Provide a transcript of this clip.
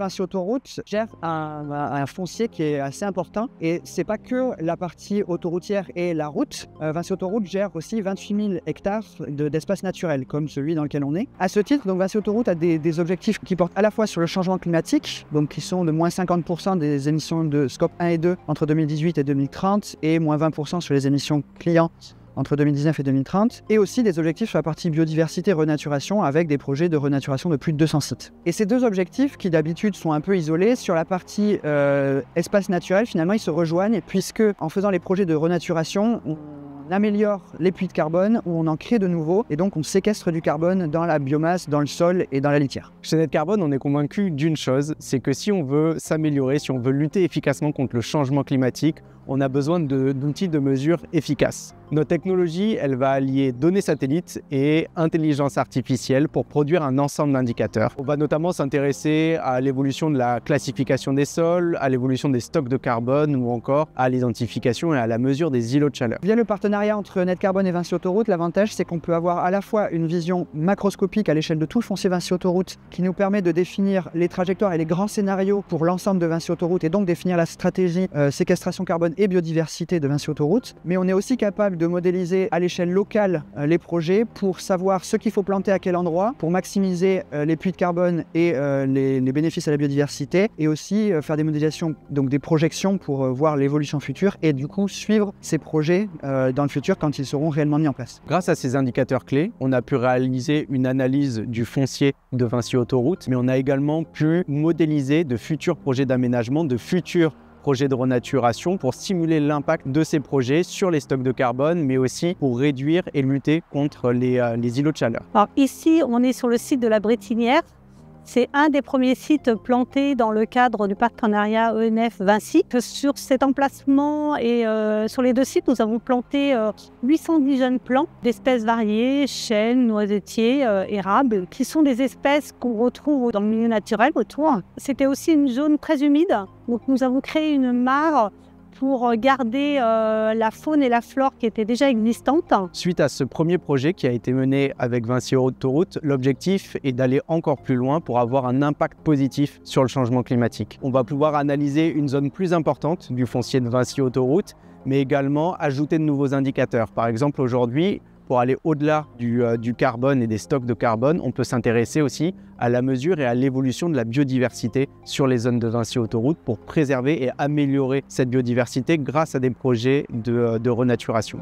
Vinci Autoroute gère un foncier qui est assez important et c'est pas que la partie autoroutière et la route. Vinci Autoroute gère aussi 28 000 hectares d'espace naturel comme celui dans lequel on est. À ce titre, donc Vinci Autoroute a des objectifs qui portent à la fois sur le changement climatique, donc qui sont de moins 50% des émissions de scope 1 et 2 entre 2018 et 2030 et moins 20% sur les émissions clients entre 2019 et 2030, et aussi des objectifs sur la partie biodiversité renaturation avec des projets de renaturation de plus de 200 sites. Et ces deux objectifs, qui d'habitude sont un peu isolés, sur la partie espace naturel, finalement ils se rejoignent puisque en faisant les projets de renaturation, on améliore les puits de carbone ou on en crée de nouveaux et donc on séquestre du carbone dans la biomasse, dans le sol et dans la litière. Chez Net Carbone, on est convaincu d'une chose, c'est que si on veut s'améliorer, si on veut lutter efficacement contre le changement climatique, on a besoin d'outils de mesure efficaces. Notre technologie, elle va allier données satellites et intelligence artificielle pour produire un ensemble d'indicateurs. On va notamment s'intéresser à l'évolution de la classification des sols, à l'évolution des stocks de carbone ou encore à l'identification et à la mesure des îlots de chaleur. Via le partenariat entre Net Carbone et Vinci Autoroute, l'avantage c'est qu'on peut avoir à la fois une vision macroscopique à l'échelle de tout le foncier Vinci Autoroute qui nous permet de définir les trajectoires et les grands scénarios pour l'ensemble de Vinci Autoroute et donc définir la stratégie séquestration carbone et biodiversité de Vinci Autoroute. Mais on est aussi capable de modéliser à l'échelle locale les projets pour savoir ce qu'il faut planter à quel endroit, pour maximiser les puits de carbone et les bénéfices à la biodiversité, et aussi faire des modélisations, donc des projections pour voir l'évolution future et du coup suivre ces projets dans le futur quand ils seront réellement mis en place. Grâce à ces indicateurs clés, on a pu réaliser une analyse du foncier de Vinci Autoroute, mais on a également pu modéliser de futurs projets d'aménagement, de futurs projets de renaturation pour simuler l'impact de ces projets sur les stocks de carbone, mais aussi pour réduire et lutter contre les îlots de chaleur. Alors ici, on est sur le site de la Brétinière. C'est un des premiers sites plantés dans le cadre du partenariat ENF-Vinci. Sur cet emplacement et sur les deux sites, nous avons planté 810 jeunes plants d'espèces variées, chênes, noisetiers, érables, qui sont des espèces qu'on retrouve dans le milieu naturel autour. C'était aussi une zone très humide, donc nous avons créé une mare pour garder la faune et la flore qui étaient déjà existantes. Suite à ce premier projet qui a été mené avec Vinci Autoroute, l'objectif est d'aller encore plus loin pour avoir un impact positif sur le changement climatique. On va pouvoir analyser une zone plus importante du foncier de Vinci Autoroute, mais également ajouter de nouveaux indicateurs. Par exemple, aujourd'hui, pour aller au-delà du carbone et des stocks de carbone, on peut s'intéresser aussi à la mesure et à l'évolution de la biodiversité sur les zones de Vinci Autoroute pour préserver et améliorer cette biodiversité grâce à des projets de renaturation.